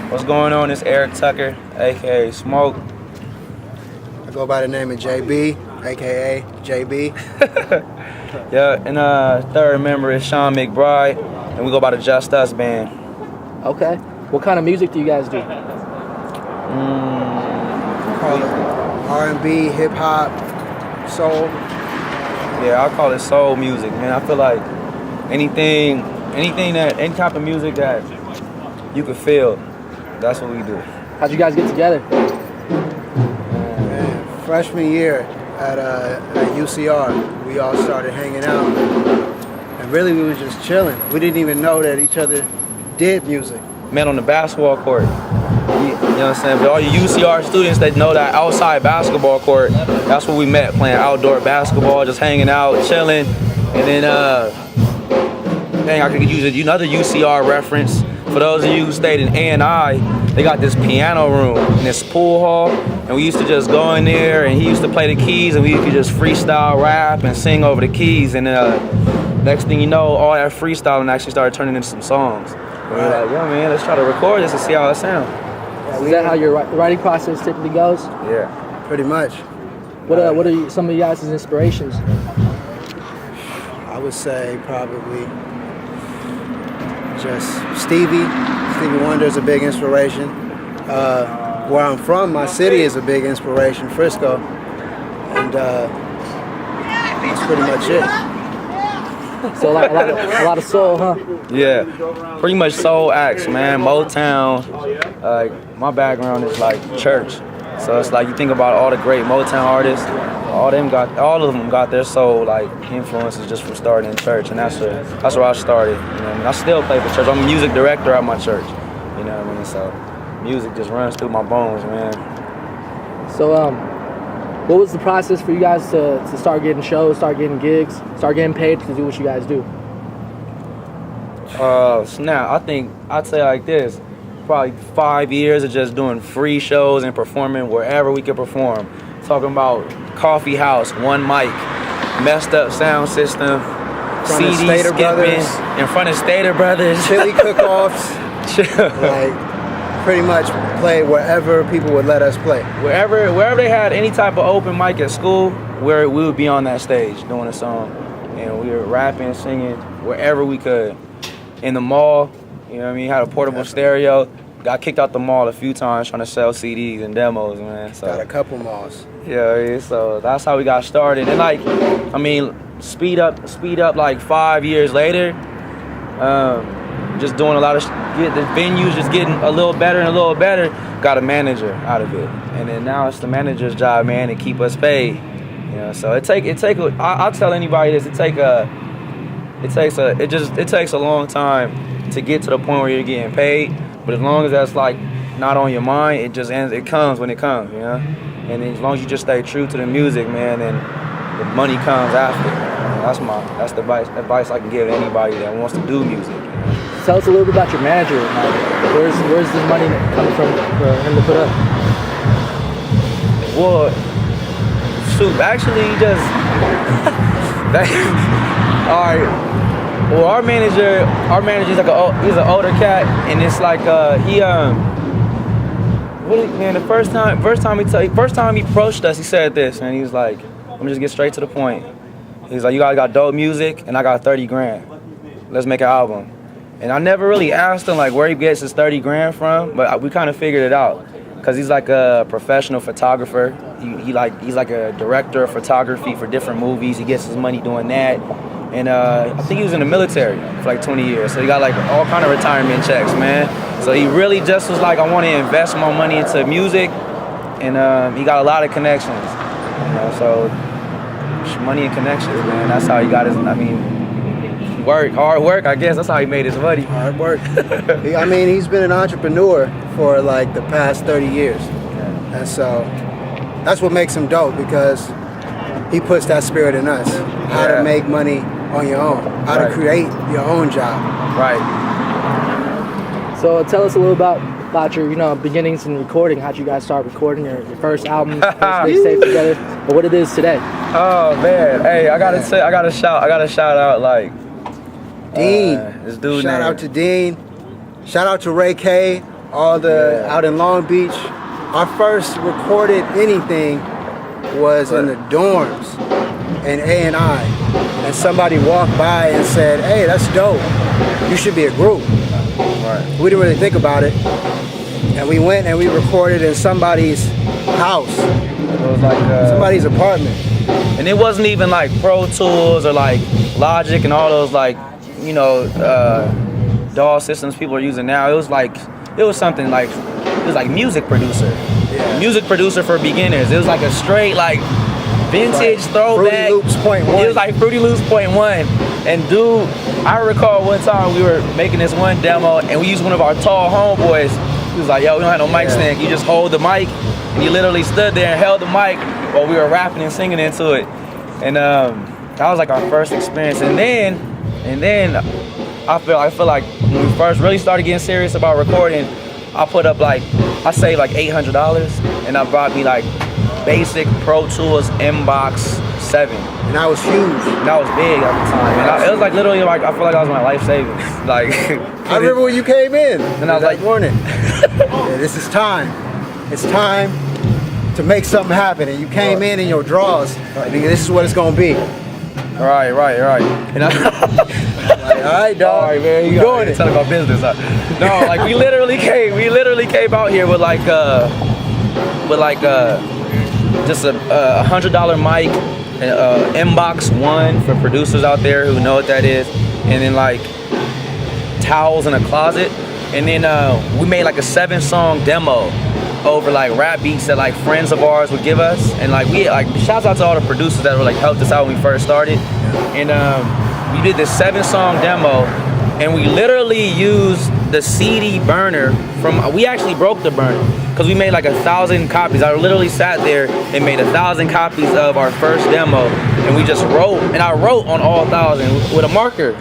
What's going on? It's Eric Tucker, aka Smoke. I go by the name of JB, aka JB. Yeah, and third member is Sean McBride, and we go by the JUS-TUS band. Okay. What kind of music do you guys do? Call it R&B, hip hop, soul. Yeah, I call it soul music, man. I feel like any type of music that you could feel, that's what we do. How'd you guys get together? Man, freshman year at UCR, we all started hanging out, and really we was just chilling. We didn't even know that each other did music. Met on the basketball court. You know what I'm saying? But all you UCR students that know that outside basketball court, that's where we met, playing outdoor basketball, just hanging out, chilling. And then, dang, I could use another UCR reference. For those of you who stayed in A&I, they got this piano room in this pool hall, and we used to just go in there, and he used to play the keys, and we could just freestyle rap and sing over the keys. And next thing you know, all that freestyling actually started turning into some songs. And we were like, yo, man, let's try to record this and see how it sounds. Is that how your writing process typically goes? Yeah. Pretty much. What are some of you guys' inspirations? I would say probably just Stevie Wonder is a big inspiration. Where I'm from, my city is a big inspiration, Frisco, and that's pretty much it. So a lot of soul, huh? Yeah, pretty much soul acts, man. Motown. My background is like church, so it's like you think about all the great Motown artists. All of them got their soul like influences just from starting in church, and that's where I started. You know what I mean? I still play for church. I'm a music director at my church. You know what I mean? So music just runs through my bones, man. So what was the process for you guys to start getting shows, start getting gigs, start getting paid to do what you guys do? Snap, I think I'd say like this, probably 5 years of just doing free shows and performing wherever we could perform. Talking about coffee house, one mic, messed up sound system, CD skipping in front of Stater Brothers, chili cook-offs, like pretty much play wherever people would let us play. Wherever they had any type of open mic at school, where we would be on that stage doing a song, and we were rapping, singing wherever we could. In the mall, you know what I mean, had a portable stereo. Got kicked out the mall a few times trying to sell CDs and demos, man. So got a couple malls. Yeah, so that's how we got started. And like, I mean, speed up like 5 years later, just doing a lot of the venues just getting a little better and a little better. Got a manager out of it, and then now it's the manager's job, man, to keep us paid. You know, so I'll tell anybody this. It takes a long time to get to the point where you're getting paid. But as long as that's like not on your mind, it just ends. It comes when it comes, you know. And as long as you just stay true to the music, man, then the money comes after. That's the advice I can give to anybody that wants to do music. Tell us a little bit about your manager. Where's this money coming from for him to put up? Well, shoot, actually, just all right. Well, our manager's like he's an older cat, and it's like the first time he approached us, he said this, and he was like, "Let me just get straight to the point." He's like, "You guys got dope music, and I got 30 grand. Let's make an album." And I never really asked him like where he gets his 30 grand from, but we kind of figured it out, cause he's like a professional photographer. He's like a director of photography for different movies. He gets his money doing that. And I think he was in the military for like 20 years. So he got like all kind of retirement checks, man. So he really just was like, I want to invest my money into music. And he got a lot of connections. You know, so money and connections, man. That's how he got his, hard work, I guess. That's how he made his money. Hard work. He's been an entrepreneur for like the past 30 years. And so that's what makes him dope, because he puts that spirit in us. How to make money on your own. How to create your own job. Right. So tell us a little about your beginnings in recording. How'd you guys start recording your first album, first mixtape together, or what it is today? Oh man, hey, I gotta shout out Dean. This dude. Shout out to Dean. Shout out to Ray K. out in Long Beach. Our first recorded anything was in the dorms in A&I, and somebody walked by and said, "Hey, that's dope. You should be a group." Right. We didn't really think about it, and we went and we recorded in somebody's house, It was like somebody's apartment. and it wasn't even like Pro Tools or like Logic and all those like, you know, DAW systems people are using now. It was something like, it was like music producer. Yeah. Music producer for beginners. It was like a straight like vintage throwback. Fruity Loops .1. It was like Fruity Loops .1. And dude, I recall one time we were making this one demo and we used one of our tall homeboys. He was like, "Yo, we don't have no mic stand. You just hold the mic." And he literally stood there and held the mic while we were rapping and singing into it. And that was like our first experience. And then I feel like when we first really started getting serious about recording, I put up like, I saved like $800 and I bought me like basic Pro Tools Inbox 7. And that was huge. And that was big at the time. And it was like literally like, I feel like that was my life savings. Like, I remember when you came in. And I was like, morning. Yeah, this is time. It's time to make something happen. And you came in your drawers. Like, nigga, this is what it's gonna be. Right. And Like, all right, dog. all right, man, you doing it. Talking about business. No, like we literally came out here with just a $100 mic, Inbox 1 for producers out there who know what that is, and then like towels in a closet, and then we made like a 7-song demo over like rap beats that like friends of ours would give us, and like we like shouts out to all the producers that were like helped us out when we first started, and we did this 7-song demo, and we literally used the CD burner we actually broke the burner because we made like 1,000 copies. I literally sat there and made 1,000 copies of our first demo, and we just wrote, and I wrote on all 1,000 with a marker.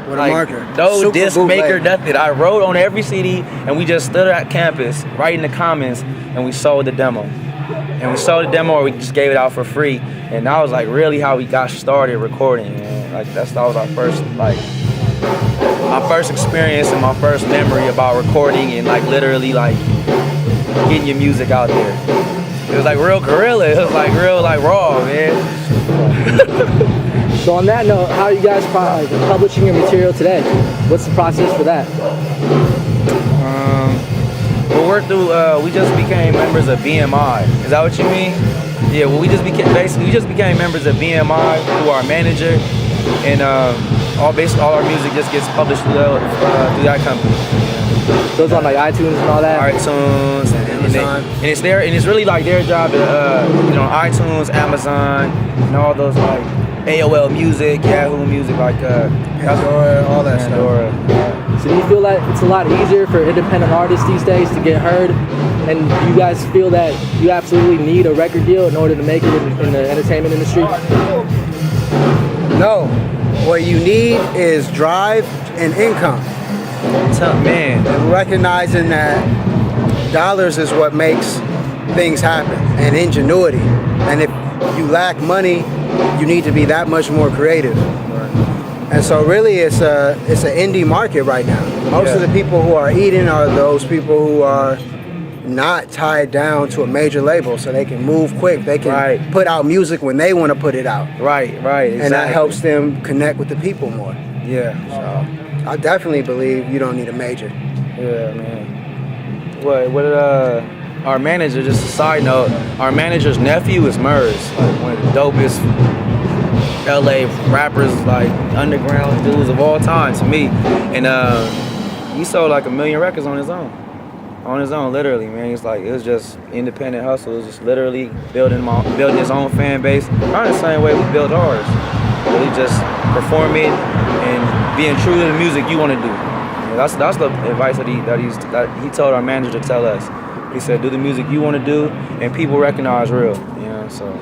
No Super disc bootleg. maker, nothing. I wrote on every CD, and we just stood at campus, right in the comments, and we sold the demo. And we sold the demo, or we just gave it out for free. And that was like really how we got started recording, man. Like that was our first my first experience and my first memory about recording and like literally like getting your music out there. It was like real guerrilla. It was like real like raw, man. So on that note, how are you guys publishing your material today? What's the process for that? Well, we're through. We just became members of BMI. Is that what you mean? Yeah. Well, we just became members of BMI, who are our manager, and all our music just gets published through that company. Those on like iTunes and all that. iTunes and it's it's really like their job to iTunes, Amazon, and all those like AOL Music, Yahoo Music, like Pandora, all that Pandora. stuff. So do you feel that it's a lot easier for independent artists these days to get heard? And do you guys feel that you absolutely need a record deal in order to make it in the entertainment industry? No. What you need is drive and income. Man. And recognizing that dollars is what makes things happen, and ingenuity. And if you lack money, you need to be that much more creative. And so really it's an indie market right now. Most of the people who are eating are those people who are not tied down to a major label, so they can move quick. They can put out music when they want to put it out. Right, exactly. And that helps them connect with the people more. Yeah. So I definitely believe you don't need a major. Yeah, man. What our manager, just a side note, our manager's nephew is Murs, like one of the dopest LA rappers, like underground dudes of all time to me. And he sold like 1 million records on his own. Literally, man. It was just independent hustle. It was just literally building his own fan base, kind of the same way we built ours. Really just performing and being true to the music you want to do. That's the advice that he told our manager to tell us. He said, do the music you want to do, and people recognize real. So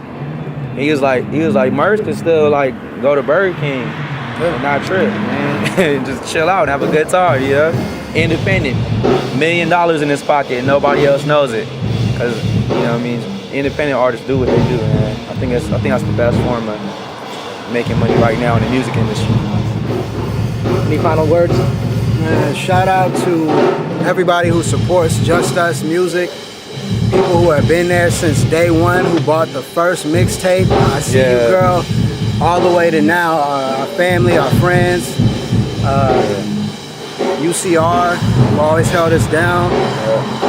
he was like, Merch could still like go to Burger King and not trip, man, and just chill out and have a good time, Independent, $1 million in his pocket, and nobody else knows it, because independent artists do what they do, man. I think that's the best form of making money right now in the music industry. Any final words? Man, shout out to everybody who supports JUS-TUS music. People who have been there since day one, who bought the first mixtape, I See You Girl, all the way to now, our family, our friends, UCR, who always held us down,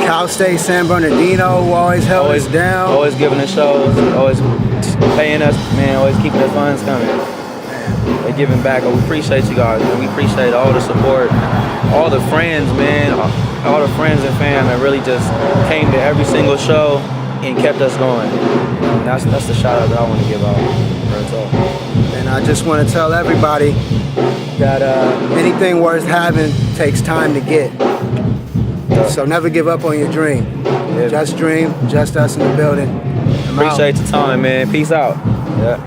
Cal State San Bernardino, who always held us down. Always giving us shows, always paying us, man, always keeping the funds coming. They're giving back. We appreciate you guys, man. We appreciate all the support, all the friends, man, all the friends and fam that really just came to every single show and kept us going. And that's the shout out that I want to give out. And I just want to tell everybody that anything worth having takes time to get. So never give up on your dream. Just dream, just us in the building. Appreciate the time, man. Peace out. Yeah.